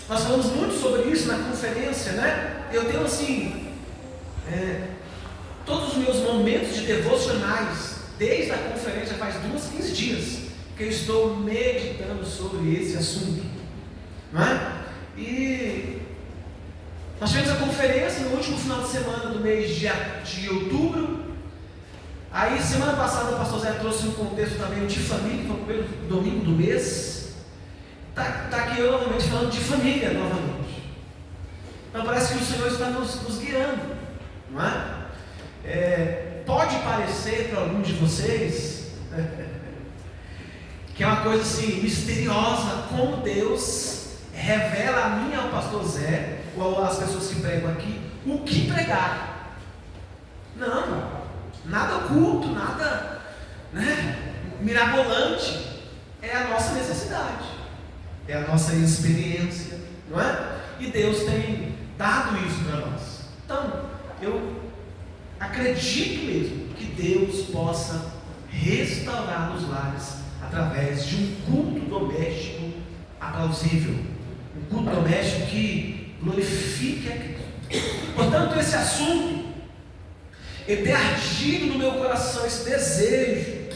Nós falamos muito sobre isso na conferência, né? Eu tenho assim, todos os meus momentos de devocionais, desde a conferência faz 15 dias, que eu estou meditando sobre esse assunto, não é? E nós tivemos a conferência no último final de semana do mês de outubro. Aí semana passada o pastor Zé trouxe um contexto também de família, que foi o primeiro domingo do mês. Está aqui eu novamente falando de família novamente. Então parece que o Senhor está nos guiando, não é? Pode parecer para alguns de vocês que é uma coisa assim misteriosa, como Deus revela a mim e ao pastor Zé, ou às pessoas que pregam aqui, o que pregar. Não, nada oculto, nada, mirabolante. É a nossa necessidade, é a nossa experiência, não é? E Deus tem dado isso para nós. Então, eu acredito mesmo que Deus possa restaurar os lares através de um culto doméstico aplausível, um culto doméstico que glorifique a Cristo. Portanto, esse assunto, ele tem ardido no meu coração esse desejo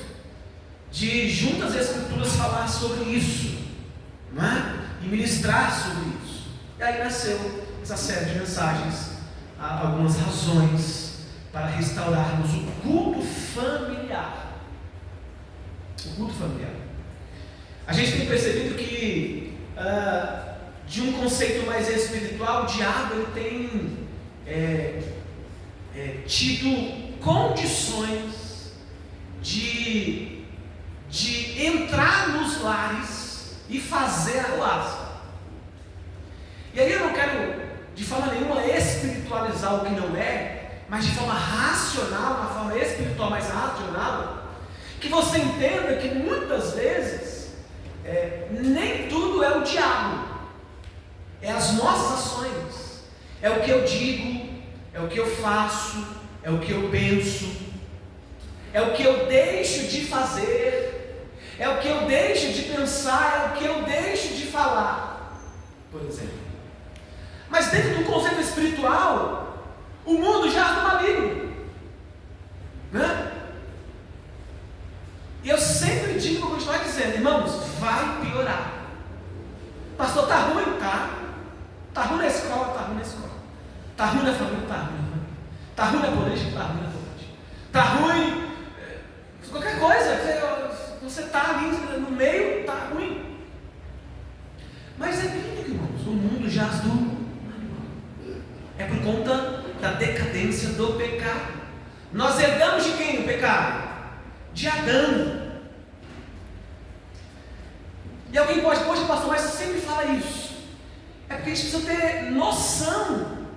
de, junto às Escrituras, falar sobre isso, não é? E ministrar sobre isso. E aí nasceu essa série de mensagens, algumas razões para restaurarmos o culto familiar. O culto familiar. A gente tem percebido que de um conceito mais espiritual, o diabo ele tem tido condições de entrar nos lares e fazer a ruaça. E aí eu não quero de forma nenhuma espiritualizar o que não é, mas de forma racional, uma forma espiritual mais racional, que você entenda que muitas vezes nem tudo é o diabo, é as nossas ações, é o que eu digo, é o que eu faço, é o que eu penso, é o que eu deixo de fazer, é o que eu deixo de pensar, é o que eu deixo de falar, por exemplo. Mas dentro do conceito espiritual, o mundo já é maligno, né? E eu sempre digo, vou continuar dizendo, irmãos, vai piorar. Pastor, está ruim? Está ruim na escola? Está ruim na escola. Está ruim na família? Está ruim na família. Está ruim na política? Está ruim na política. Está ruim, qualquer coisa, você está ali no meio, está ruim. Mas é bíblico, irmãos, o mundo jaz do mal. É por conta da decadência do pecado. Nós herdamos de quem o pecado? De Adão. E alguém pode, poxa pastor, mas você sempre fala isso. É porque a gente precisa ter noção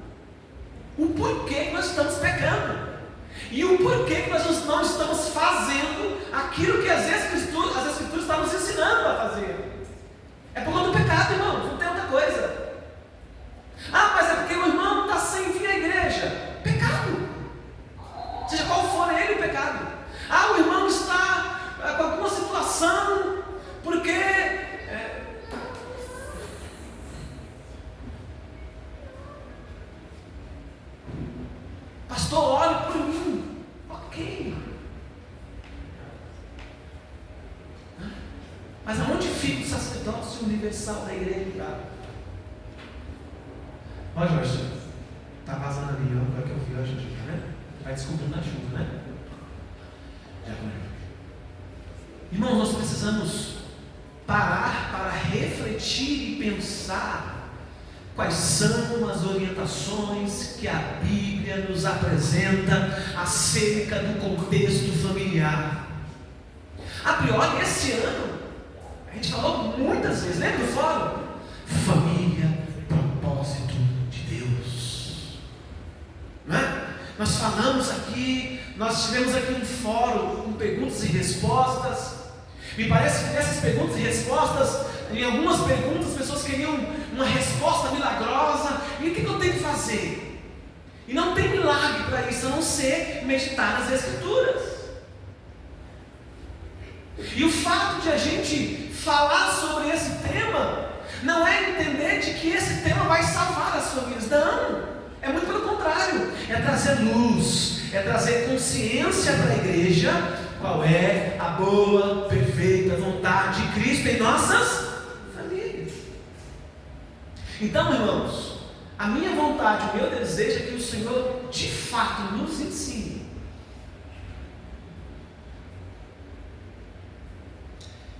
o porquê que nós estamos pecando e o porquê que nós não estamos fazendo aquilo que as escrituras estão nos ensinando a fazer. É por conta do pecado, irmão, não tem outra coisa. Mas é porque o irmão está sem vir à igreja. Pecado, seja qual for ele, o pecado. O irmão está com alguma situação, porque pastor, olhe por mim. Ok. Mas aonde fica o sacerdócio universal da igreja? Ó, Jorge, está vazando ali, ó. Agora que eu vi, ó, Jorge, né? Vai descobrindo na chuva, né? Irmãos, nós precisamos parar para refletir e pensar quais são as orientações que a Bíblia nos apresenta acerca do contexto familiar. A priori, esse ano, a gente falou muitas vezes, lembra do fórum? Família, propósito de Deus, não é? Nós falamos aqui, nós tivemos aqui um fórum com perguntas e respostas. Me parece que nessas perguntas e respostas, em algumas perguntas, as pessoas queriam uma resposta milagrosa. E o que eu tenho que fazer? E não tem milagre para isso, a não ser meditar nas Escrituras. E o fato de a gente falar sobre esse tema não é entender de que esse tema vai salvar as famílias, não, é muito pelo contrário, é trazer luz, é trazer consciência para a igreja, qual é a boa, perfeita vontade de Cristo em nossas famílias. Então, irmãos, a minha vontade, o meu desejo é que o Senhor de fato nos ensine.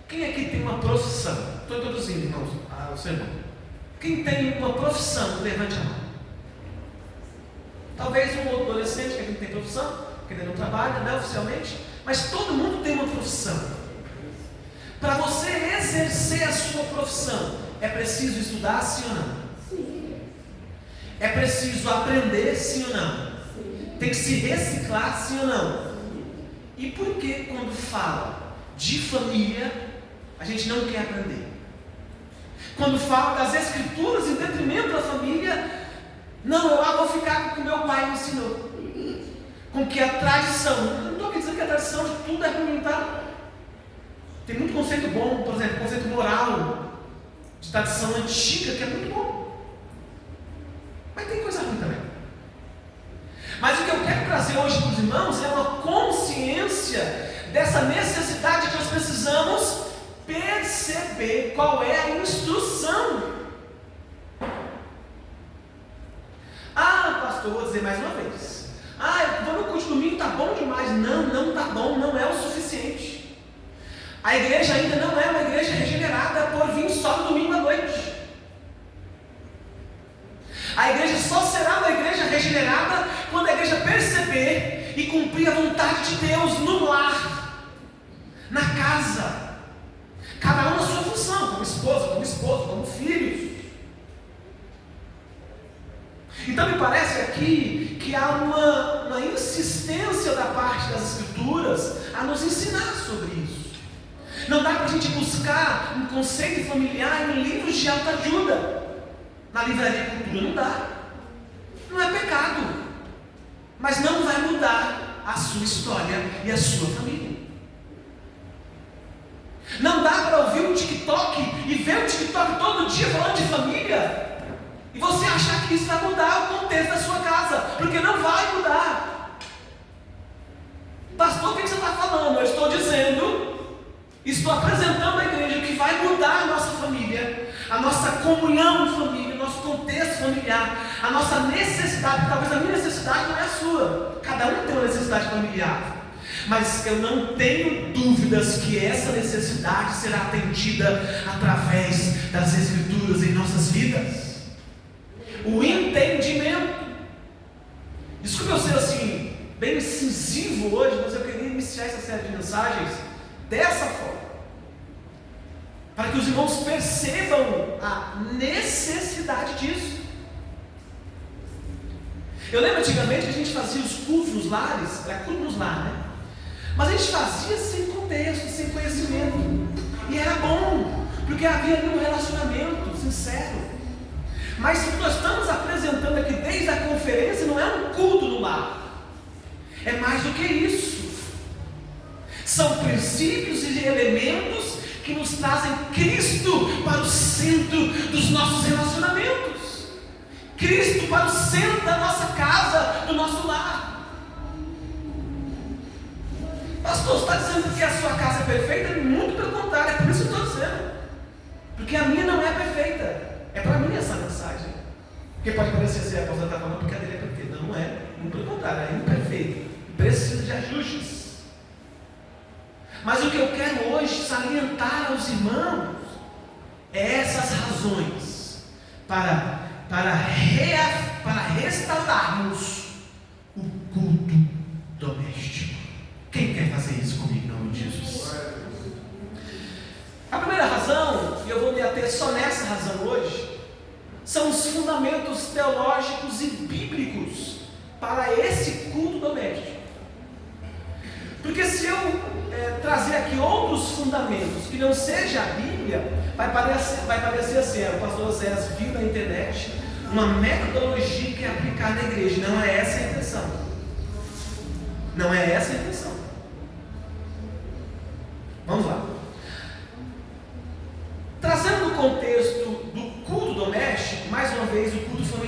Quem aqui tem uma profissão? Estou introduzindo, irmãos, ao sermão. Quem tem uma profissão, levante a mão. Talvez um outro adolescente que aqui não tem profissão, que ainda não trabalha, né, oficialmente, mas todo mundo tem uma profissão. Para você exercer a sua profissão, é preciso estudar, sim ou não? Sim. É preciso aprender, sim ou não? Sim. Tem que se reciclar, sim ou não? Sim. E por que quando fala de família, a gente não quer aprender? Quando fala das escrituras em detrimento da família, não, eu vou ficar com o que meu pai me ensinou, com que a tradição, não estou dizendo que a tradição de tudo é ruim, tá? Tem muito conceito bom, por exemplo, conceito moral, de tradição antiga, que é muito bom, mas tem coisa ruim também. Mas o que eu quero trazer hoje para os irmãos é uma consciência dessa necessidade que nós precisamos perceber qual é a instrução. Pastor, vou dizer mais uma vez, eu vou no culto de domingo, tá bom demais. Não tá bom, não é o suficiente. A igreja ainda não é uma igreja regenerada por vir só no domingo à noite. A igreja só será uma igreja regenerada quando a igreja perceber e cumprir a vontade de Deus no lar, na casa, cada um na sua função, como esposa, como esposo, como filhos. Então me parece aqui que há uma insistência da parte das escrituras a nos ensinar sobre isso. Não dá para a gente buscar um conceito familiar em livros de autoajuda na livraria Cultura, não dá. Não é pecado, mas não vai mudar a sua história e a sua família. Não dá para ouvir um TikTok e ver um TikTok todo dia falando de família e você achar que isso vai mudar o contexto da sua casa, porque não vai mudar. Pastor, o que você está falando? Eu estou dizendo, estou apresentando à igreja o que vai mudar a nossa família, a nossa comunhão em família, o nosso contexto familiar, a nossa necessidade. Talvez a minha necessidade não é a sua, cada um tem uma necessidade familiar, mas eu não tenho dúvidas que essa necessidade será atendida através das escrituras em nossas vidas. O entendimento. Desculpe eu ser assim, bem incisivo hoje, mas eu queria iniciar essa série de mensagens dessa forma, para que os irmãos percebam a necessidade disso. Eu lembro antigamente que a gente fazia os cultos nos lares, era culto nos lares, né? Mas a gente fazia sem contexto, sem conhecimento, e era bom, porque havia ali um relacionamento sincero. Mas o que nós estamos apresentando aqui desde a conferência não é um culto no lar, é mais do que isso. São princípios e elementos que nos trazem Cristo para o centro dos nossos relacionamentos, Cristo para o centro da nossa casa, do nosso lar. Pastor, você está dizendo que a sua casa é perfeita? Muito pelo contrário, é por isso que eu estou dizendo, porque a minha não é perfeita. É para mim essa mensagem. Porque pode parecer ser a apóstolo está falando porque a dele é perfeita. Não é, muito pelo contrário, é imperfeita, precisa de ajustes. Mas o que eu quero hoje salientar aos irmãos é essas razões para restaurarmos o culto doméstico. Quem quer fazer isso comigo em nome de Jesus? A primeira razão, e eu vou me ater só nessa razão hoje, são os fundamentos teológicos e bíblicos para esse culto doméstico. Porque se eu trazer aqui outros fundamentos que não seja a Bíblia, vai parecer assim, o pastor Oséias viu na internet uma metodologia que quer aplicar na igreja. Não é essa a intenção. Não é essa a intenção. Vamos lá. Trazendo o contexto do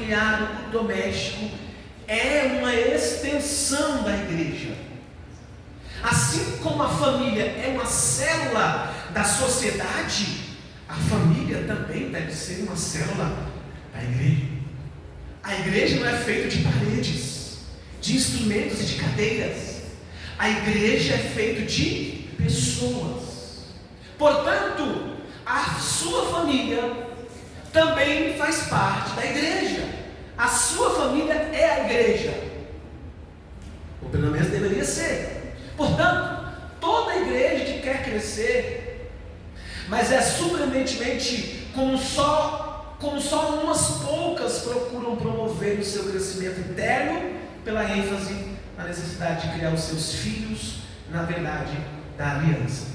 familiar, o culto doméstico, é uma extensão da igreja. Assim como a família é uma célula da sociedade, a família também deve ser uma célula da igreja. A igreja não é feita de paredes, de instrumentos e de cadeiras. A igreja é feita de pessoas. Portanto, a sua família também faz parte da igreja. A sua família é a igreja, ou pelo menos deveria ser. Portanto, toda igreja que quer crescer, mas é surpreendentemente como só umas poucas procuram promover o seu crescimento interno pela ênfase na necessidade de criar os seus filhos na verdade da aliança.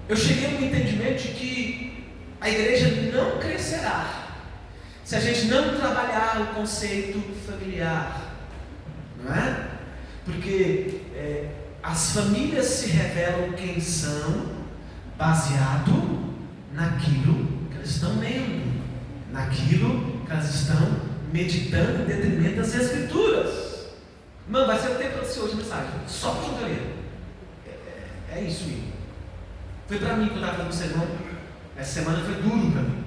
Eu cheguei no entendimento de que a igreja não crescerá se a gente não trabalhar o conceito familiar, não é? Porque as famílias se revelam quem são baseado naquilo que elas estão lendo, naquilo que elas estão meditando em detrimento das Escrituras. Mano, vai ser o tempo de hoje a mensagem, só para o ler. É isso aí. Foi para mim que eu estava fazendo o sermão. Essa semana foi duro para mim.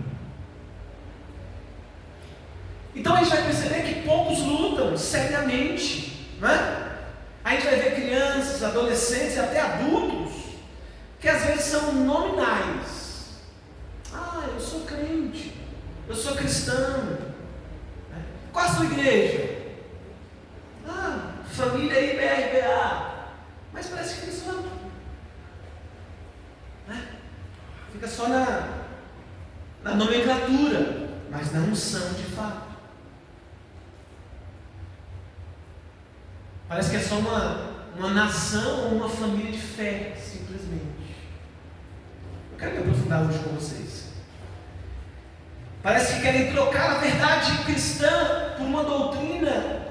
Então a gente vai perceber que poucos lutam seriamente, não é? A gente vai ver crianças, adolescentes e até adultos que às vezes são nominais. Eu sou crente, eu sou cristão. Qual a sua igreja? Família IBRBA. Mas parece que eles não. Fica só na nomenclatura, mas não são de fato. Parece que é só uma nação ou uma família de fé, simplesmente. Eu quero me aprofundar hoje com vocês. Parece que querem trocar a verdade cristã por uma doutrina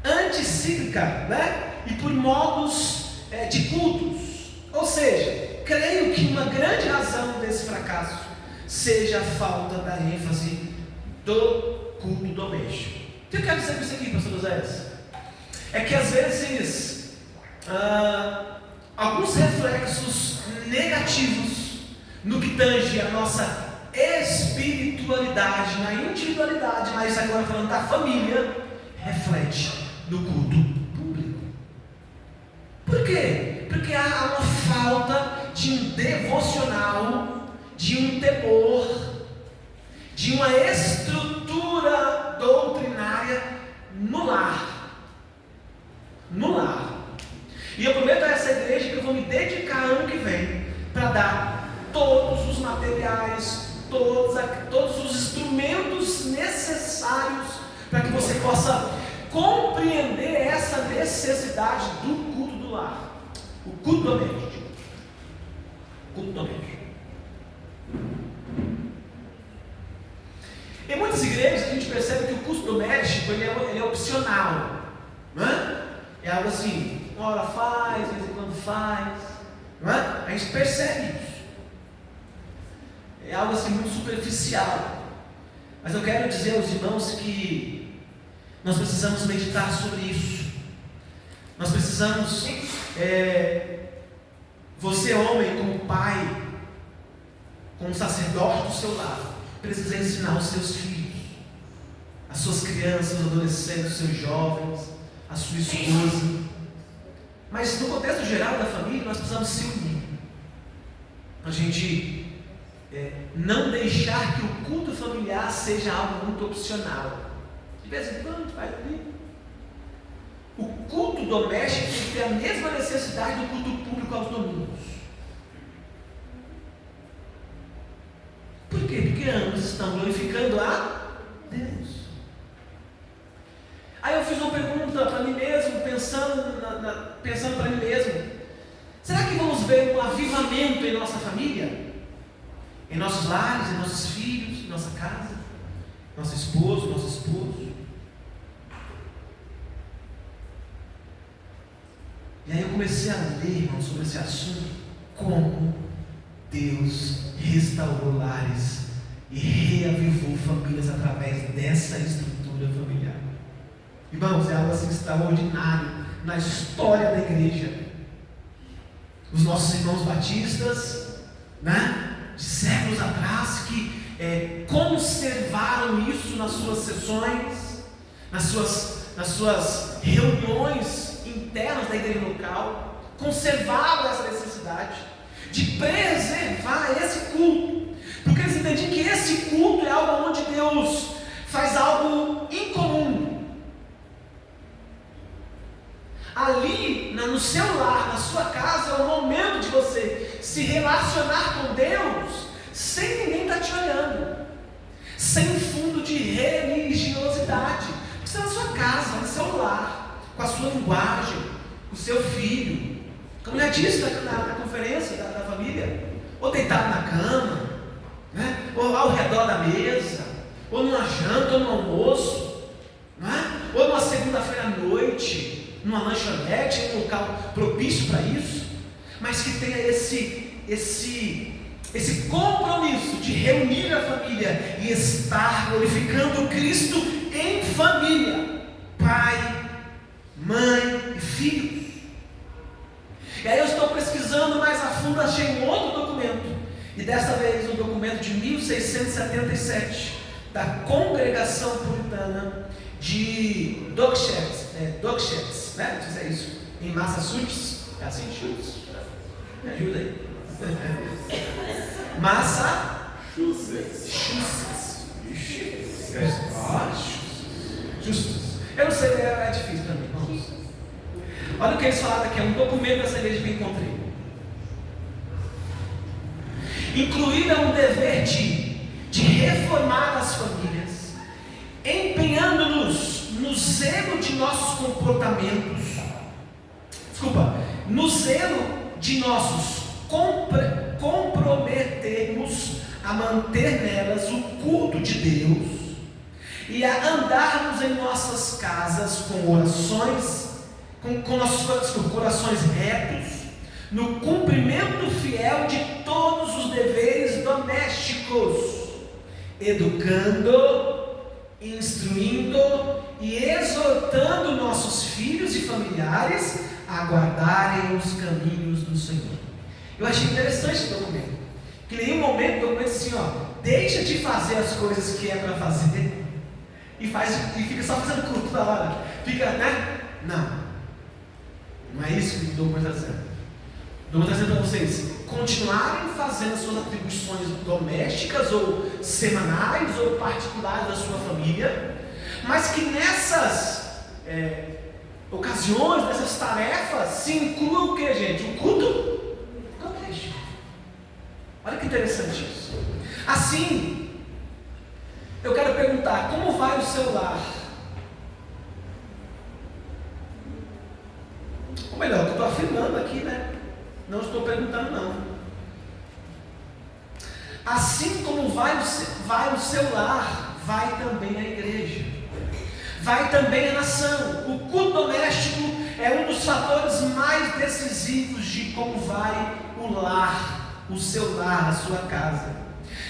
anticíclica, né? E por modos de cultos. Ou seja, creio que uma grande razão desse fracasso seja a falta da ênfase do culto doméstico. O que eu quero dizer com isso aqui, pastor José? É que às vezes alguns reflexos negativos no que tange a nossa espiritualidade, na individualidade, mas agora falando da família, reflete no culto público. Por quê? Porque há uma falta de um devocional, de um temor, de uma estrutura doutrinária no lar. No lar. E eu prometo a essa igreja que eu vou me dedicar ano que vem para dar todos os materiais, todos os instrumentos necessários para que você possa compreender essa necessidade do culto do lar. O culto doméstico. Culto doméstico. Em muitas igrejas a gente percebe que o culto doméstico ele é opcional, não é? É algo assim, uma hora faz, de vez em quando faz, não é? A gente percebe isso. É algo assim muito superficial. Mas eu quero dizer aos irmãos que nós precisamos meditar sobre isso. Nós precisamos, você homem, como pai, como sacerdote do seu lar, precisa ensinar os seus filhos, as suas crianças, os adolescentes, os seus jovens, a sua esposa. Mas no contexto geral da família, nós precisamos se unir. A gente não deixar que o culto familiar seja algo muito opcional. De vez em quando faz ali. O culto doméstico tem que ter a mesma necessidade do culto público aos domingos. Por quê? Porque ambos estão glorificando a Deus. Aí eu fiz uma pergunta para mim mesmo, pensando para mim mesmo: será que vamos ver um avivamento em nossa família? Em nossos lares, em nossos filhos, em nossa casa, nosso esposo, nosso esposo? E aí eu comecei a ler, irmão, sobre esse assunto, como Deus restaurou lares e reavivou famílias através dessa estrutura familiar. Irmãos, é algo assim extraordinário na história da igreja. Os nossos irmãos batistas, né, de séculos atrás, que conservaram isso nas suas sessões, nas suas reuniões internas da igreja local, conservaram essa necessidade de preservar esse culto, porque eles entendiam que esse culto é algo onde Deus faz algo incomum. Ali, no seu lar, na sua casa, é o momento de você se relacionar com Deus sem ninguém estar te olhando, sem fundo de religiosidade. Você está na sua casa, no seu lar, com a sua linguagem, com o seu filho, como já disse na conferência da família, ou deitado na cama, né? Ou ao redor da mesa, ou numa janta, ou no almoço, né? Ou numa segunda-feira à noite, numa lanchonete, em um local propício para isso, mas que tenha esse compromisso de reunir a família e estar glorificando Cristo em família, pai, mãe e filhos. E aí eu estou pesquisando mais a fundo, achei um outro documento, e dessa vez um documento de 1677, da Congregação Puritana de Docksheds, né? Diz isso, em Massachusetts. É assim, Massachusetts? Me ajuda aí. Massachusetts. Eu não sei, é difícil para mim, irmãos. Olha o que eles falaram aqui, é um documento dessa igreja que eu encontrei. Incluído é um dever de reformar as famílias, empenhando-nos no zelo de nossos comportamentos, no zelo de nossos comprometermos a manter nelas o culto de Deus e a andarmos em nossas casas com orações, com nossos corações retos, no cumprimento fiel de todos os deveres domésticos, educando, instruindo e exortando nossos filhos e familiares a guardarem os caminhos do Senhor. Eu achei interessante esse documento, que em nenhum momento o documento diz assim, deixa de fazer as coisas que é para fazer e fica só fazendo culto da hora, né? Não é isso que o documento está dizendo. O documento está dizendo para vocês continuarem fazendo as suas atribuições domésticas ou semanais ou particulares da sua família, mas que nessas ocasiões, nessas tarefas, se inclua o que, gente? O culto doméstico. Olha que interessante isso. Assim, eu quero perguntar, como vai o seu lar? Ou melhor, eu estou afirmando aqui, né? Não estou perguntando, não. Assim como vai o seu lar, vai também a igreja, vai também a nação. O culto doméstico é um dos fatores mais decisivos de como vai o lar, o seu lar, a sua casa.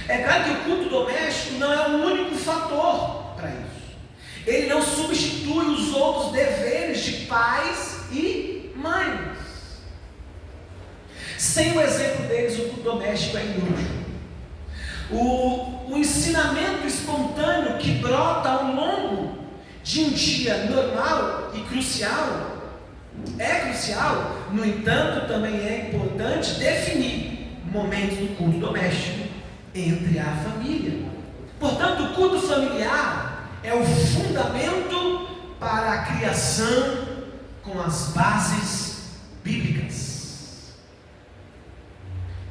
É claro que o culto doméstico não é o único fator para isso. Ele não substitui os outros deveres de pais e mães. Sem o exemplo deles, o culto doméstico é inútil. O ensinamento espontâneo que brota ao longo de um dia normal e crucial, no entanto, também é importante definir momentos do culto doméstico entre a família. Portanto, o culto familiar é o fundamento para a criação com as bases bíblicas.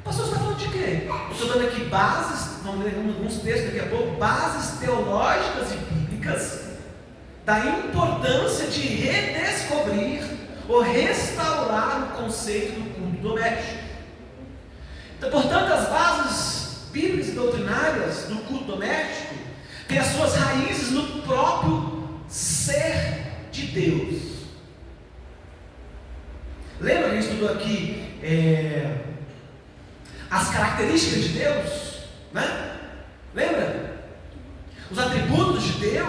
Pastor, você está falando de quê? Eu estou dando aqui bases, vamos ler alguns textos daqui a pouco, bases teológicas e bíblicas da importância de redescobrir ou restaurar o conceito do culto doméstico. Então, portanto, as bases bíblicas e doutrinárias do culto doméstico têm as suas raízes no próprio ser de Deus. Lembra que a gente estudou aqui as características de Deus, né? Lembra? Os atributos de Deus,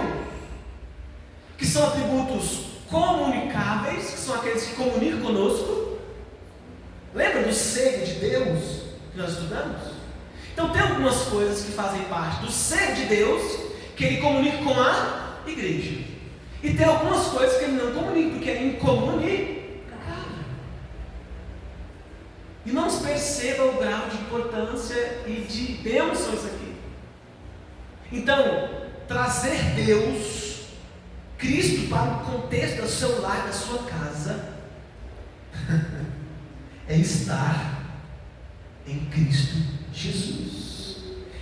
que são atributos comunicáveis, que são aqueles que comunicam conosco. Lembra do ser de Deus que nós estudamos? Então tem algumas coisas que fazem parte do ser de Deus, que Ele comunica com a igreja. E tem algumas coisas que Ele não comunica, porque é incomunicável. Irmãos, perceba o grau de importância e de bênção isso aqui. Então, trazer Deus, Cristo, para o contexto do seu lar, da sua casa, é estar em Cristo Jesus,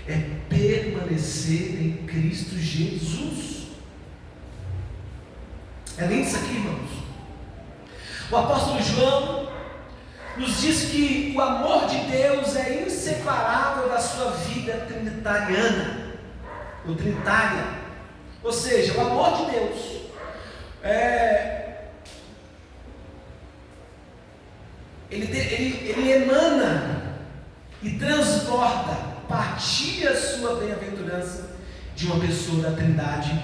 é permanecer em Cristo Jesus. É lindo isso aqui, irmãos. O apóstolo João nos diz que o amor de Deus é inseparável da sua vida trinitariana, ou trinitária. Ou seja, o amor de Deus ele emana e transborda, partilha a sua bem-aventurança de uma pessoa da Trindade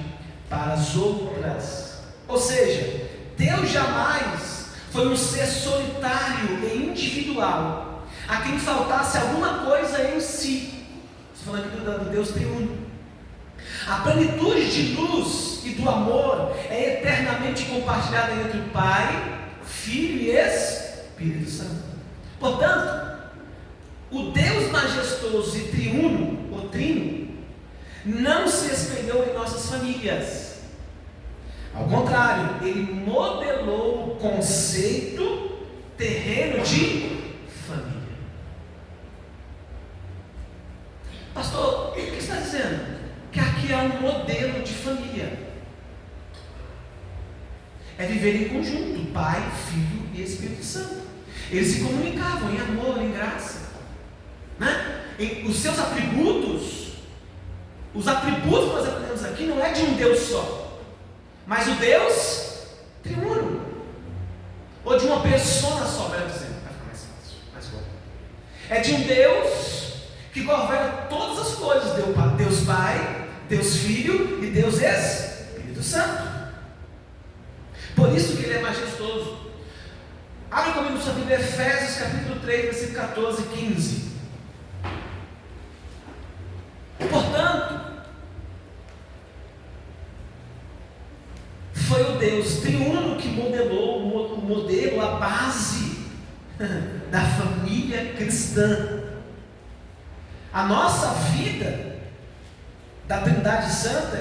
para as outras. Ou seja, Deus jamais foi um ser solitário e individual, a quem faltasse alguma coisa em si. Estou falando aqui do Deus triuno. A plenitude de luz e do amor é eternamente compartilhada entre o Pai, Filho e Espírito Santo. Portanto, o Deus majestoso e triuno, ou trino, não se espelhou em nossas famílias. Ao contrário, Ele modelou o conceito terreno de família. Pastor, o que está dizendo? Que aqui há um modelo de família. É viver em conjunto, Pai, Filho e Espírito Santo. Eles se comunicavam em amor, em graça, né? Os seus atributos, os atributos que nós aprendemos aqui não é de um Deus só, mas o Deus triuno, ou de uma persona só, melhor dizendo, vai ficar mais fácil, mais bom. É de um Deus que governa todas as coisas, Deus Pai, Deus Filho e Deus Espírito Santo. Por isso que Ele é majestoso. Abre comigo sua Bíblia, Efésios capítulo 3, versículo 14 e 15. Portanto, foi o Deus triuno que modelou o modelo, a base da família cristã. A nossa vida da Trindade Santa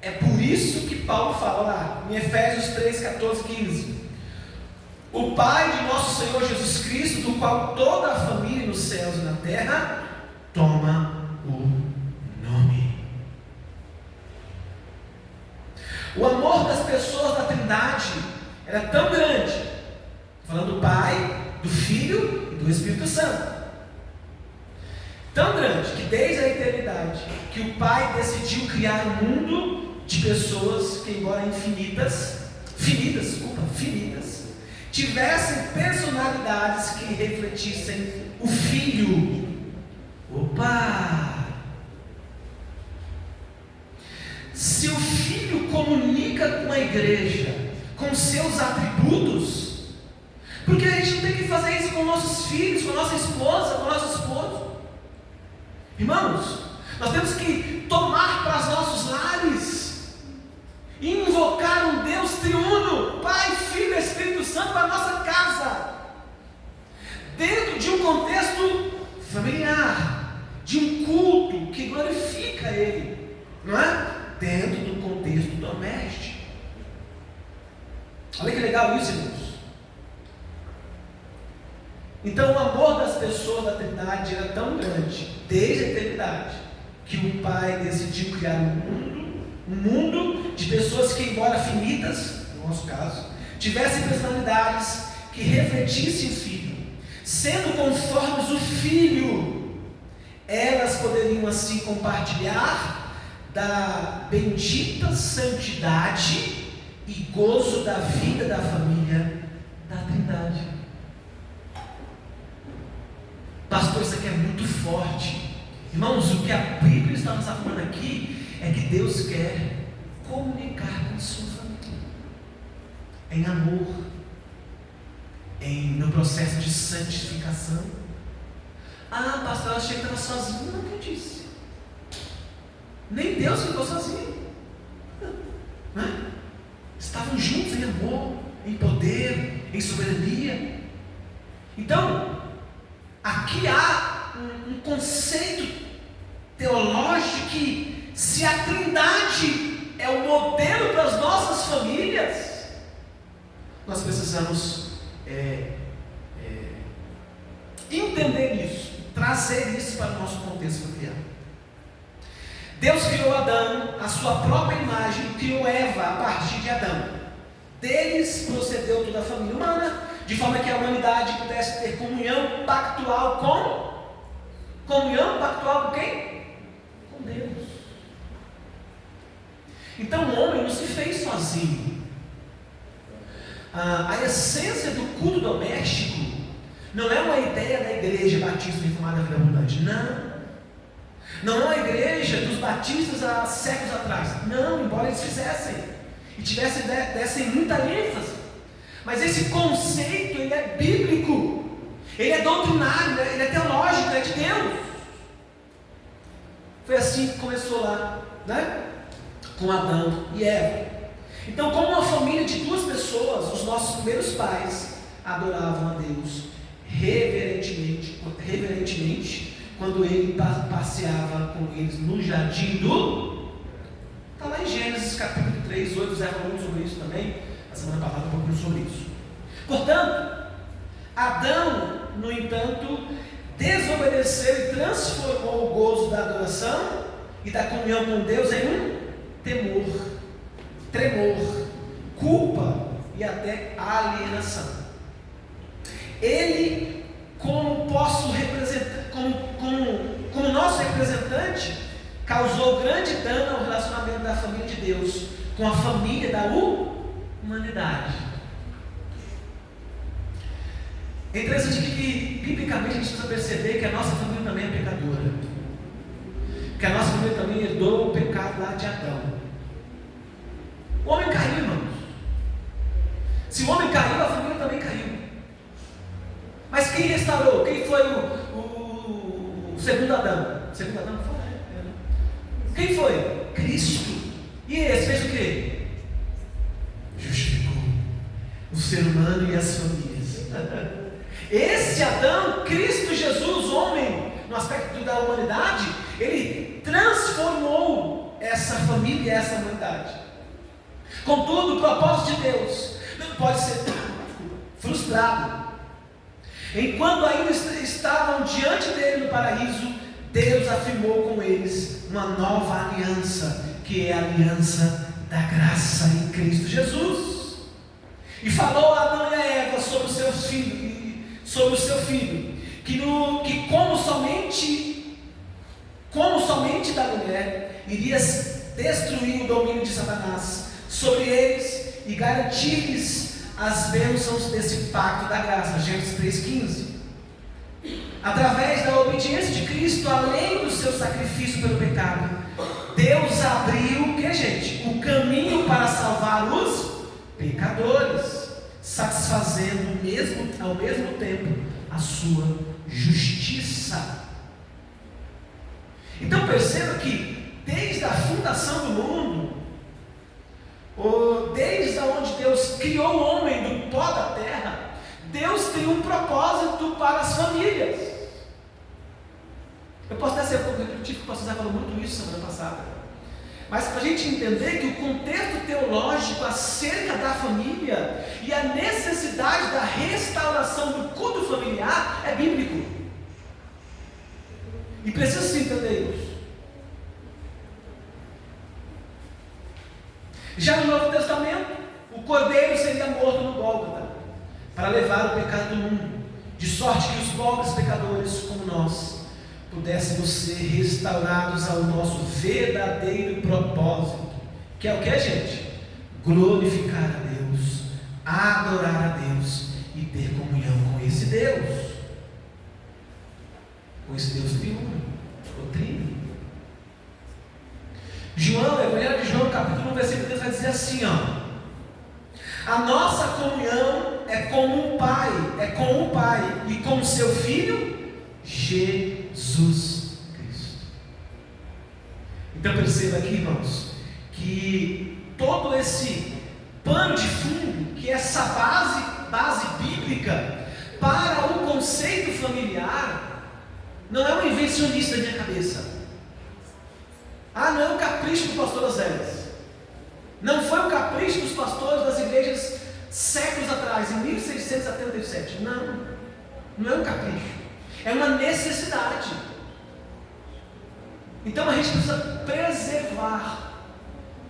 é por isso que Paulo fala lá em Efésios 3, 14 e 15. O Pai de nosso Senhor Jesus Cristo, do qual toda a família nos céus e na terra toma o nome. O amor das pessoas da Trindade era tão grande, falando do Pai, do Filho e do Espírito Santo, tão grande que desde a eternidade que o Pai decidiu criar um mundo de pessoas que, embora finitas, tivessem personalidades que refletissem o Filho. Opa! Se o Filho comunica com a igreja, com seus atributos, porque a gente não tem que fazer isso com nossos filhos, com nossa esposa, com nosso esposo? Irmãos, nós temos que tomar para os nossos lares e invocar um Deus triuno, Pai, Filho e Espírito Santo para a nossa casa, dentro de um contexto familiar, de um culto que glorifica Ele, não é? Dentro do contexto doméstico. Olha que legal isso, irmãos. Então o amor das pessoas da Trindade era tão grande, desde a eternidade, que o Pai decidiu criar um mundo de pessoas que, embora finitas, no nosso caso, tivessem personalidades que refletissem o Filho. Sendo conformes o Filho, elas poderiam assim compartilhar da bendita santidade e gozo da vida da família da Trindade. Pastor, isso aqui é muito forte. Irmãos, o que a Bíblia está está nos afirmando aqui é que Deus quer comunicar com a sua família, em amor, no processo de santificação. Ah, pastor, eu achei que estava sozinho. Não, quem disse? Nem Deus ficou sozinho, né? Estavam juntos em amor, em poder, em soberania. Então, aqui há um conceito teológico que, se a Trindade é o modelo para as nossas famílias, nós precisamos entender isso, trazer isso para o nosso contexto familiar. Deus criou Adão, a sua própria imagem, criou Eva a partir de Adão. Deles procedeu toda a família humana, de forma que a humanidade pudesse ter comunhão pactual com quem? Com Deus. Então o homem não se fez sozinho. A essência do culto doméstico não é uma ideia da igreja batista reformada vida abundante. Não é uma igreja dos batistas há séculos atrás. Não, embora eles fizessem e dessem muita ênfase. Mas esse conceito, ele é bíblico, ele é doutrinário, ele é teológico, ele é de Deus. Foi assim que começou lá, né? Com Adão e Eva. Então, como uma família de duas pessoas, os nossos primeiros pais adoravam a Deus reverentemente, quando ele passeava com eles no jardim está lá em Gênesis capítulo 3, 8, Zé falou sobre isso também, a semana passada um pouquinho sobre isso. Portanto, Adão, no entanto, desobedeceu e transformou o gozo da adoração e da comunhão com Deus em um tremor, culpa e até alienação. Ele, como nosso representante, causou grande dano ao relacionamento da família de Deus com a família da humanidade. É interessante que, biblicamente, a gente precisa perceber que a nossa família também é pecadora, que a nossa família também herdou o pecado lá de Adão. O homem caiu, irmãos. Se o homem caiu, a família também caiu. Mas quem restaurou? Quem foi o segundo Adão? O segundo Adão foi? Quem foi? Cristo. E esse fez o quê? Justificou o ser humano e as famílias. Esse Adão, Cristo Jesus, homem, no aspecto da humanidade, ele transformou essa família e essa humanidade. Contudo, o propósito de Deus não pode ser frustrado. Enquanto ainda estavam diante dele no paraíso, Deus afirmou com eles uma nova aliança, que é a aliança da graça em Cristo Jesus. E falou a Adão e a Eva sobre o seu filho, que como somente da mulher, iria destruir o domínio de Satanás sobre eles e garantir-lhes as bênçãos desse pacto da graça. Gênesis 3,15. Através da obediência de Cristo, além do seu sacrifício pelo pecado, Deus abriu o caminho para salvar os pecadores, satisfazendo ao mesmo tempo a sua justiça. Então perceba que desde a fundação do mundo, desde onde Deus criou o homem do pó da terra, Deus tem um propósito para as famílias. Eu posso até ser um pouco repetitivo, porque o pastor Zé falou muito isso semana passada. Mas para a gente entender que o contexto teológico acerca da família e a necessidade da restauração do culto familiar é bíblico. E precisa se entender isso. Já no Novo Testamento, o cordeiro seria morto no Gólgota para levar o pecado do mundo, de sorte que os pobres pecadores como nós pudéssemos ser restaurados ao nosso verdadeiro propósito, que é o que, gente? Glorificar a Deus, adorar a Deus e ter comunhão com esse Deus triuno. João, Evangelho de João, capítulo 1, versículo 3, vai dizer assim, ó: a nossa comunhão é com o Pai e com o seu Filho, Jesus Cristo. Então perceba aqui, irmãos, que todo esse pano de fundo, que é essa base bíblica para o conceito familiar, não é uma invencionista da minha cabeça. Não é um capricho do pastor Oséias. Não foi um capricho dos pastores das igrejas séculos atrás, em 1677. Não é um capricho. É uma necessidade. Então a gente precisa preservar,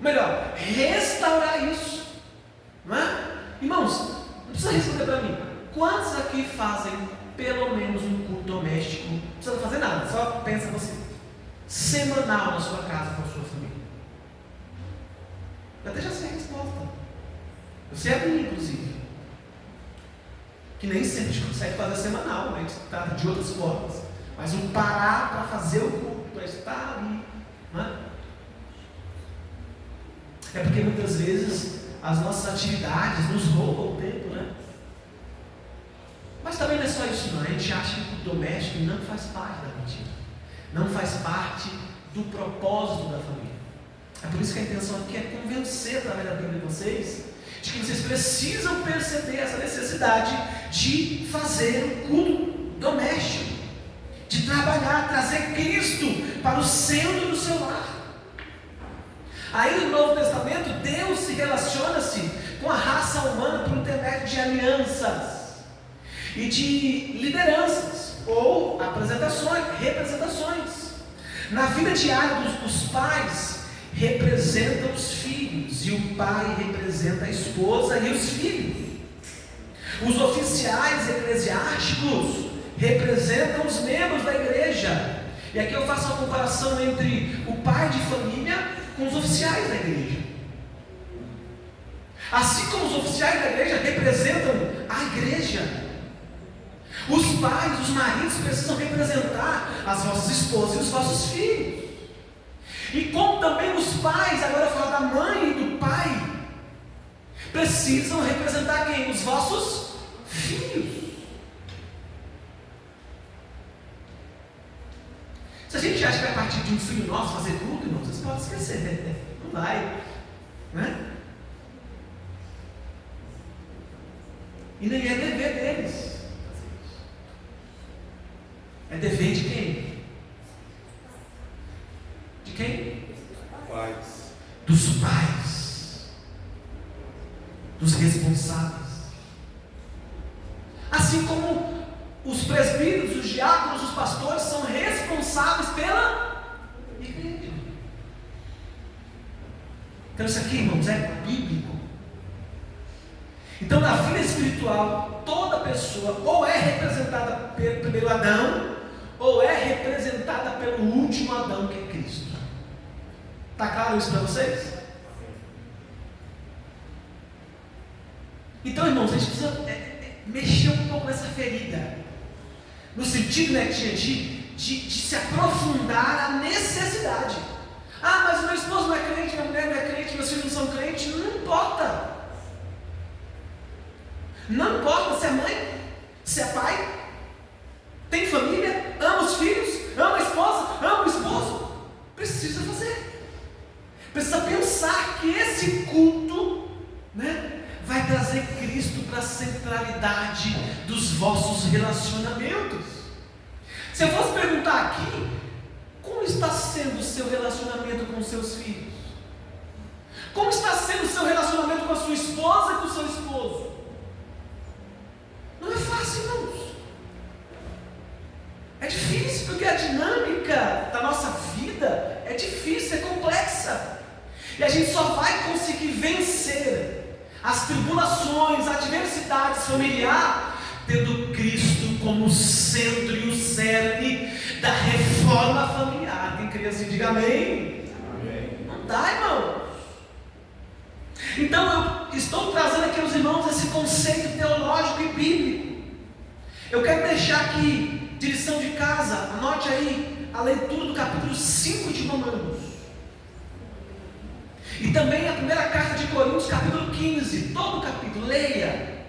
melhor, restaurar isso. Não é? Irmãos, não precisa responder para mim. Quantos aqui fazem pelo menos um culto doméstico? Não precisa fazer nada, só pensa você. Semanal na sua casa com a sua família. Eu até já sei a resposta. Eu sei a minha, inclusive. Que nem sempre a gente consegue fazer semanal, né? A gente trata de outras formas. Mas o parar para fazer o culto, para estar ali, né? É porque muitas vezes as nossas atividades nos roubam o tempo, né? Mas também não é só isso, não. A gente acha que o culto doméstico não faz parte da rotina. Não faz parte do propósito da família. É por isso que a intenção aqui é convencer, através da Bíblia de vocês, de que vocês precisam perceber essa necessidade de fazer um culto doméstico, de trabalhar, trazer Cristo para o centro do seu lar. Aí no Novo Testamento, Deus se relaciona-se com a raça humana por intermédio de alianças e de lideranças, ou representações. Na vida diária dos pais, representam os filhos, e o pai representa a esposa e os filhos. Os oficiais eclesiásticos representam os membros da igreja. E aqui eu faço uma comparação entre o pai de família com os oficiais da igreja. Assim como os oficiais da igreja representam a igreja, os pais, os maridos precisam representar as vossas esposas e os vossos filhos. E como também os pais, agora eu falo da mãe e do pai, precisam representar quem? Os vossos filhos. Se a gente acha que a partir de um filho nosso fazer tudo, irmão, vocês podem esquecer, não vai, né? E nem é dever deles. É dever de quem? De quem? Pais. Dos pais. Dos responsáveis. Assim como os presbíteros, os diáconos, os pastores são responsáveis pela igreja. Então isso aqui, irmãos, é bíblico. Então na vida espiritual, toda pessoa ou é representada pelo primeiro Adão, ou é representada pelo último Adão, que é Cristo. Está claro isso para vocês? Então, irmãos, a gente precisa mexer um pouco nessa ferida, no sentido, né, de se aprofundar a necessidade. Mas meu esposo não é crente, minha mulher não é crente, meus filhos não são crentes. Não importa. Não importa se é mãe, se é pai, tem família, ama os filhos, ama a esposa, ama o esposo. Precisa fazer. Precisa pensar que esse culto, né, vai trazer Cristo para a centralidade dos vossos relacionamentos. Se eu fosse perguntar aqui, como está sendo o seu relacionamento com os seus filhos? Como está sendo o seu relacionamento com a sua esposa e com o seu esposo? Não é fácil, irmãos. É difícil, porque a dinâmica da nossa vida é difícil, é complexa. E a gente só vai conseguir vencer as tribulações, a adversidades familiar, tendo Cristo como o centro e o cerne da reforma familiar. Quem crê assim, diga amém. Amém. Não dá, irmão. Então eu estou trazendo aqui aos irmãos esse conceito teológico e bíblico. Eu quero deixar aqui de lição de casa, anote aí a leitura do capítulo 5 de Romanos. E também a primeira carta de Coríntios, capítulo 15, todo o capítulo, leia.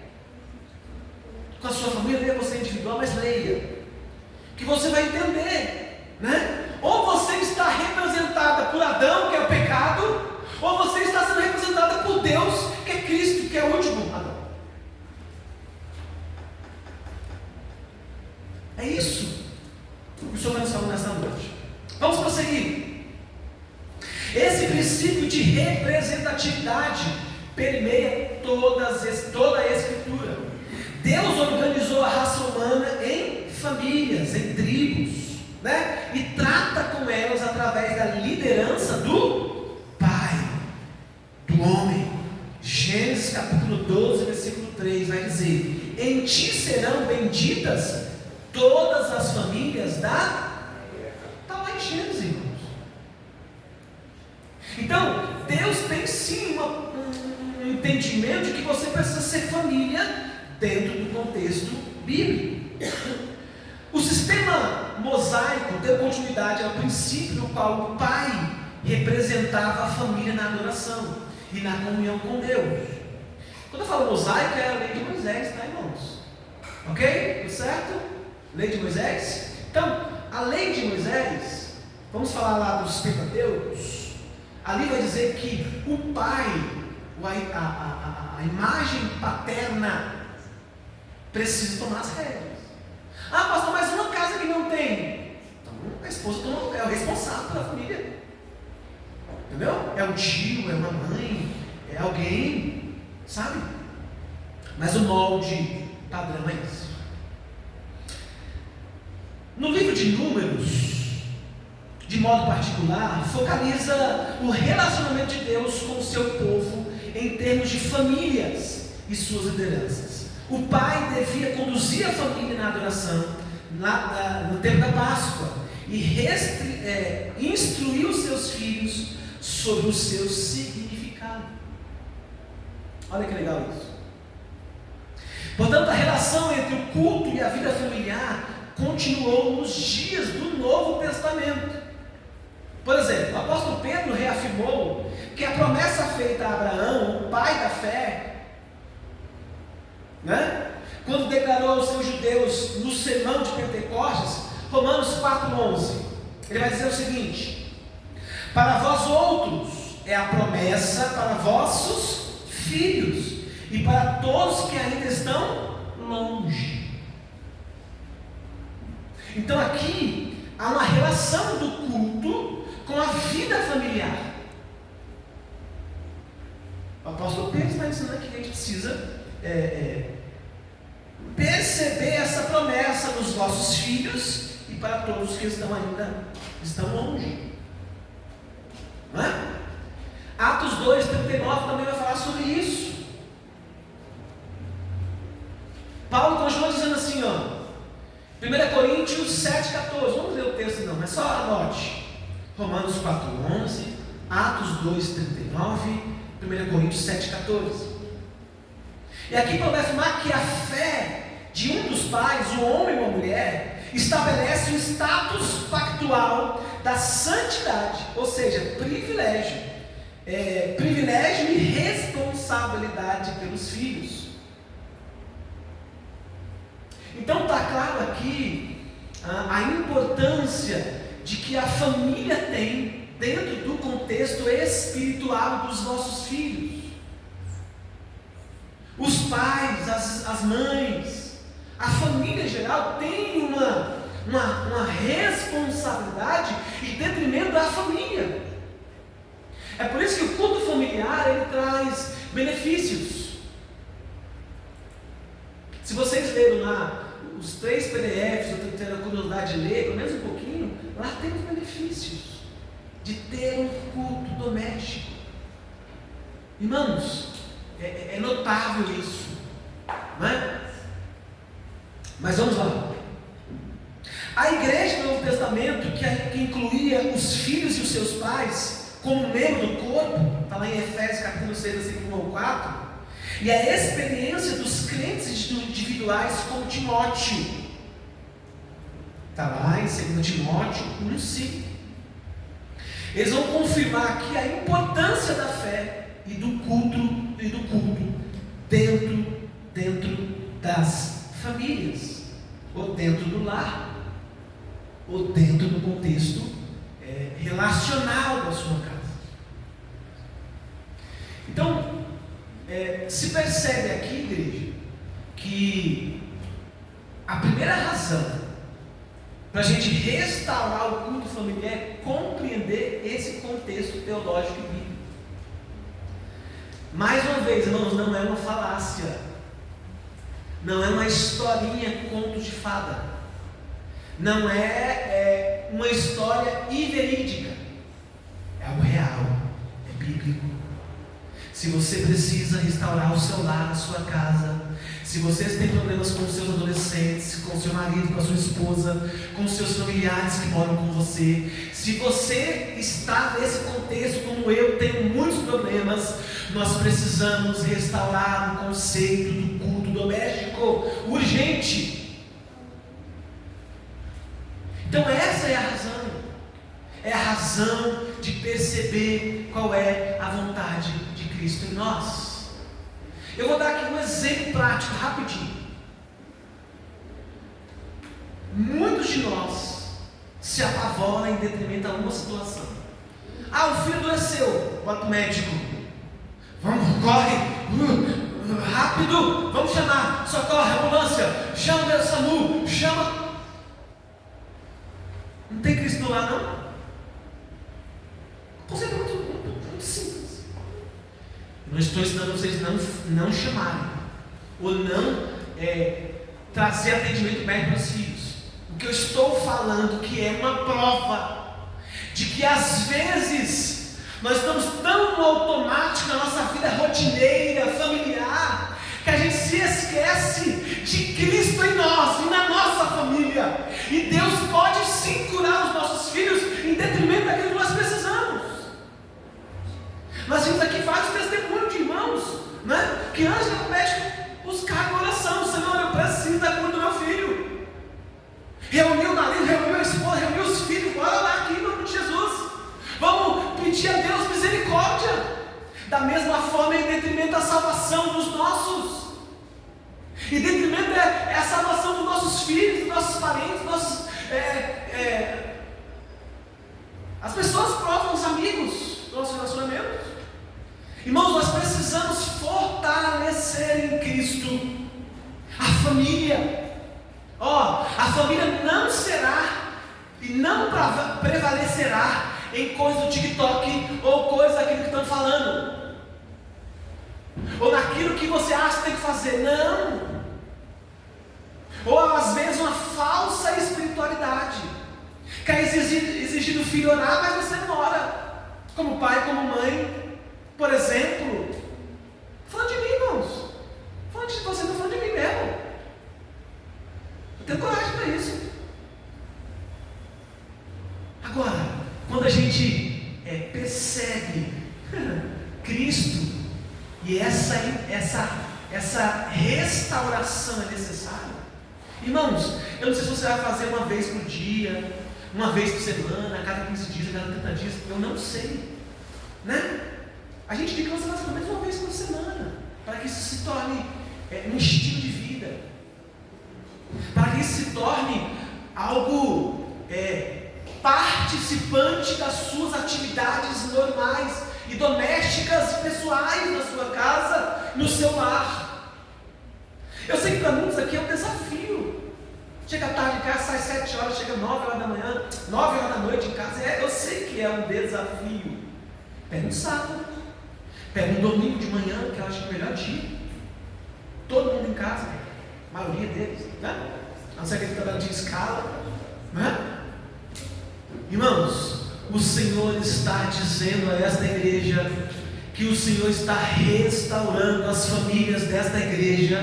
Com a sua família, leia você individual, mas leia. Que você vai entender, né? Ou você está representada por Adão, que é o pecado, ou você está sendo representada por Deus, que é Cristo, que é o último Adão. É isso que o Senhor vai nos falando nessa noite. Vamos prosseguir. Esse princípio de representatividade permeia toda a Escritura. Deus organizou a raça humana em famílias, em tribos, né? E trata com elas através da liderança do Pai, do homem. Gênesis capítulo 12, versículo 3 vai dizer: em ti serão benditas todas as famílias da... Está lá em Gênesis, irmãos. Então, Deus tem sim um entendimento de que você precisa ser família dentro do contexto bíblico. O sistema mosaico deu continuidade ao princípio no qual o pai representava a família na adoração e na comunhão com Deus. Quando eu falo mosaico, é a lei de Moisés, tá, irmãos? Ok? Tudo certo? Lei de Moisés? Então, a lei de Moisés, vamos falar lá dos Pentateucos. Ali vai dizer que o pai, a imagem paterna, precisa tomar as rédeas. Ah, pastor, mas uma casa que não tem. Então, a esposa é o responsável pela família. Entendeu? É um tio, é uma mãe, é alguém, sabe? Mas o molde padrão é isso. No livro de Números, de modo particular, focaliza o relacionamento de Deus com o seu povo em termos de famílias e suas lideranças. O pai devia conduzir a família na adoração no tempo da Páscoa e instruir os seus filhos sobre o seu significado. Olha que legal isso. Portanto, a relação entre o culto e a vida familiar continuou nos dias do Novo Testamento. Por exemplo, o apóstolo Pedro reafirmou que a promessa feita a Abraão, o pai da fé, né? Quando declarou aos seus judeus no sermão de Pentecostes, Romanos 4,11, ele vai dizer o seguinte: para vós outros é a promessa para vossos filhos e para todos que ainda estão longe. Então aqui há uma relação do culto com a vida familiar. O apóstolo Pedro está ensinando que a gente precisa perceber essa promessa nos nossos filhos e para todos que estão longe. Não é? Atos 2,39 também vai falar sobre isso. Paulo continua dizendo assim, 1 Coríntios 7,14, vamos ler o texto não, mas só anote. Romanos 4,11, Atos 2,39, 1 Coríntios 7,14. E aqui Paulo vai afirmar que a fé de um dos pais, o homem ou a mulher, estabelece o status pactual da santidade, ou seja, privilégio e responsabilidade pelos filhos. Então está claro aqui a importância de que a família tem dentro do contexto espiritual dos nossos filhos. Os pais, as mães, a família em geral tem uma responsabilidade em detrimento da família. É por isso que o culto familiar ele traz benefícios. Se vocês leram lá os 3 PDFs, eu tenho a curiosidade de ler, pelo menos um pouquinho, lá tem os benefícios de ter um culto doméstico. Irmãos, é notável isso, não é? Mas vamos lá. A igreja do Novo Testamento, que incluía os filhos e os seus pais como membro do corpo, está lá em Efésios capítulo 6, versículo 1 ao 4, e a experiência dos crentes individuais como Timóteo, está lá em 2 Timóteo 1,5. Eles vão confirmar aqui a importância da fé e do culto dentro das famílias, ou dentro do lar, ou dentro do contexto relacional da sua casa. Então, se percebe aqui, igreja, que a primeira razão para a gente restaurar o culto familiar é compreender esse contexto teológico e bíblico. Mais uma vez, irmãos, não é uma falácia, não é uma historinha, conto de fada, não é uma história inverídica, é algo real, é bíblico. Se você precisa restaurar o seu lar, a sua casa, se vocês têm problemas com os seus adolescentes, com o seu marido, com a sua esposa, com os seus familiares que moram com você, se você está nesse contexto como eu, tenho muitos problemas, nós precisamos restaurar o conceito do culto doméstico urgente. Então essa é a razão de perceber qual é a vontade de Cristo em nós. Eu vou dar aqui um exemplo prático, rapidinho. Muitos de nós se apavoram em detrimento a uma situação. O filho adoeceu, bota o médico. Vamos, corre, rápido, vamos chamar, socorre, ambulância, chama o SAMU, chama. Não tem Cristo lá, não? O conceito é muito simples. Não estou ensinando vocês não chamarem, ou não trazer atendimento médico para os filhos. O que eu estou falando que é uma prova de que às vezes nós estamos tão no automático na nossa vida rotineira, familiar, que a gente se esquece de Cristo em nós e na nossa família. E Deus pode sim curar os nossos filhos em detrimento daquilo que nós precisamos. Nós vimos aqui vários testemunhos de irmãos, né, que antes do médico buscaram oração. Senhor, eu preciso da cura do meu filho. Reuniu o marido, reuniu a esposa, reuniu os filhos. Bora lá aqui em nome de Jesus. Vamos pedir a Deus misericórdia. Da mesma forma, em detrimento da salvação dos nossos, em detrimento é a salvação dos nossos filhos, dos nossos parentes, dos nossos, as pessoas próximas, os amigos, dos nossos relacionamentos. Irmãos, nós precisamos fortalecer em Cristo a família. A família não será e não prevalecerá em coisas do TikTok ou coisas daquilo que estão falando, ou naquilo que você acha que tem que fazer. Não. Ou às vezes uma falsa espiritualidade, que é exigir do filho orar, mas você não ora, como pai, como mãe. Por exemplo, falando de mim, irmãos, falando de você, não falando de mim mesmo. Eu tenho coragem para isso. Agora, quando a gente percebe Cristo e essa restauração é necessária, irmãos, eu não sei se você vai fazer uma vez por dia, uma vez por semana, a cada 15 dias, a cada 30 dias, eu não sei, né? A gente tem que fazer pelo menos uma vez por semana, para que isso se torne um estilo de vida, para que isso se torne algo participante das suas atividades normais e domésticas pessoais na sua casa, no seu lar. Eu sei que para muitos aqui é um desafio. Chega tarde em casa, sai 7 horas, chega 9 horas da manhã, 9 horas da noite em casa. Eu sei que é um desafio. Pega um sábado, pega um domingo de manhã, que eu acho que é o melhor dia. Todo mundo em casa, a maioria deles, né? A não ser que ele está dando de escala, né? Irmãos, o Senhor está dizendo a esta igreja que o Senhor está restaurando as famílias desta igreja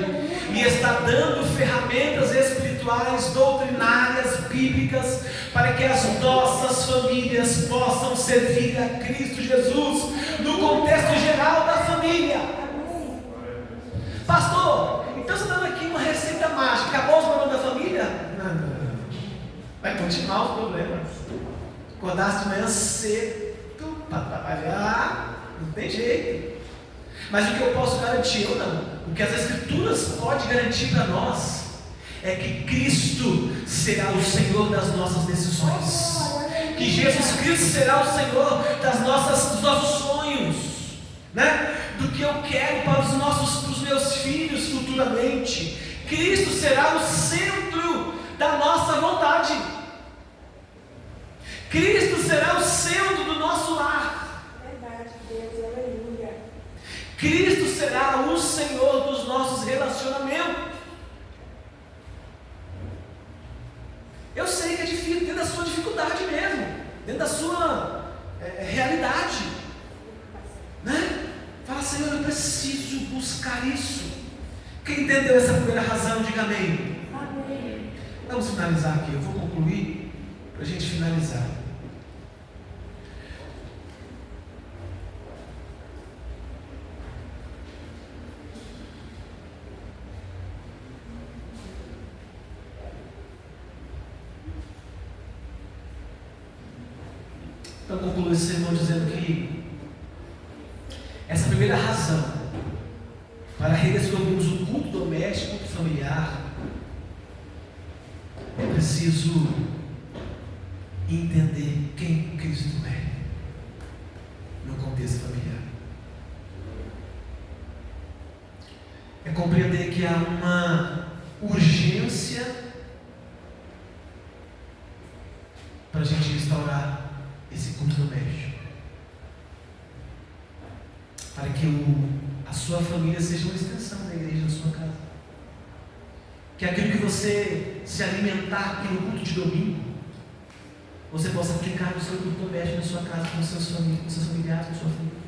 e está dando ferramentas espirituais, doutrinárias, bíblicas, para que as nossas famílias possam servir a Cristo Jesus no contexto geral da família. Pastor, então você está dando aqui uma receita mágica, acabou os problemas da família? Não. Vai continuar os problemas. Acordasse de manhã cedo, para trabalhar, não tem jeito. Mas o que eu posso garantir, eu não, o que as Escrituras podem garantir para nós, é que Cristo será o Senhor das nossas decisões, que Jesus Cristo será o Senhor dos nossos sonhos, né? Do que eu quero para os meus filhos futuramente. Cristo será o centro da nossa vontade. Cristo será o centro do nosso lar. Verdade, Deus, aleluia. Cristo será o Senhor dos nossos relacionamentos. Eu sei que é difícil, dentro da sua dificuldade mesmo, dentro da sua realidade, né? Fala, Senhor, eu preciso buscar isso. Quem entendeu essa primeira razão, diga amém. Amém. Vamos finalizar aqui, eu vou concluir para a gente finalizar. Então concluo esse sermão dizendo que essa primeira razão para redescobrirmos o culto doméstico, o culto familiar, é preciso entender quem Cristo é no contexto familiar. É compreender que há uma urgência para a gente restaurar esse culto doméstico, para que a sua família seja uma extensão da igreja na sua casa, que aquilo que você se alimentar aqui no culto de domingo, você possa aplicar no seu culto doméstico na sua casa, com seus familiares, com sua família.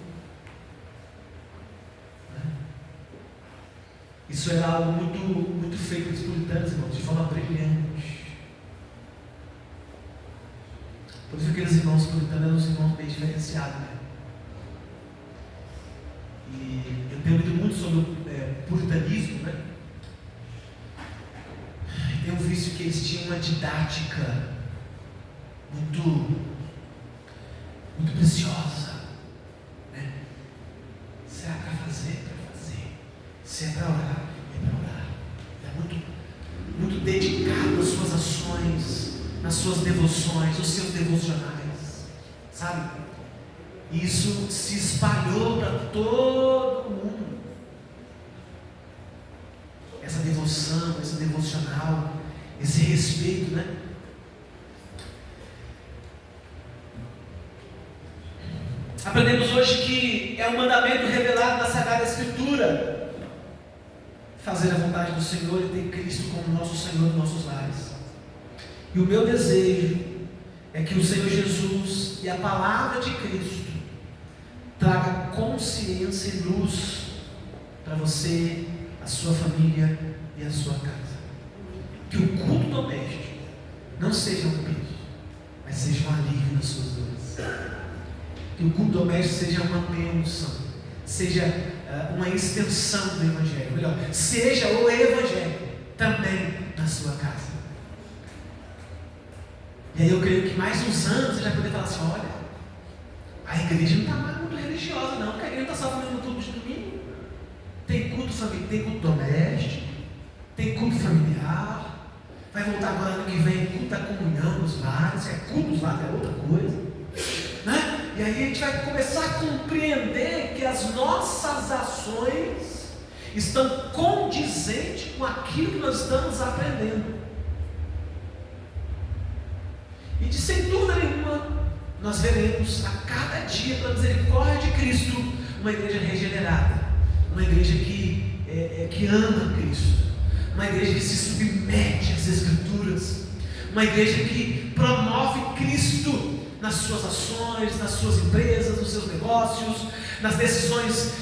Isso era algo muito feito pelos puritanos, irmãos, de forma brilhante. Por isso aqueles irmãos puritanos eram os irmãos bem diferenciados, né? E eu tenho lido muito sobre o puritanismo, né? E tenho visto que eles tinham uma didática muito preciosa, né? Se é para fazer, é para fazer. Se é para orar, é para orar. É muito dedicado às suas ações, nas suas devoções, os seus devocionais, sabe? E isso se espalhou para todo mundo. Essa devoção, esse devocional, esse respeito, né? Aprendemos hoje que é um mandamento revelado na Sagrada Escritura fazer a vontade do Senhor e ter Cristo como nosso Senhor nos nossos lares. E o meu desejo é que o Senhor Jesus e a palavra de Cristo traga consciência e luz para você, a sua família e a sua casa. Que o culto doméstico não seja um peso, mas seja um alívio nas suas dores. Que o culto doméstico seja uma bênção, seja uma extensão do Evangelho. Melhor, seja o Evangelho também na sua casa. E aí eu creio que mais uns anos você vai poder falar assim: olha, a igreja não está mais muito religiosa não, porque a igreja não está só fazendo culto de domingo. Tem culto familiar, tem culto doméstico, tem culto familiar. Vai voltar agora ano que vem culto da comunhão nos lares, é culto nos lares, é outra coisa, né? E aí a gente vai começar a compreender que as nossas ações estão condizentes com aquilo que nós estamos aprendendo. E de sem dúvida nenhuma, nós veremos a cada dia, pela misericórdia de Cristo, uma igreja regenerada, uma igreja que ama Cristo, uma igreja que se submete às Escrituras, uma igreja que promove Cristo nas suas ações, nas suas empresas, nos seus negócios, nas decisões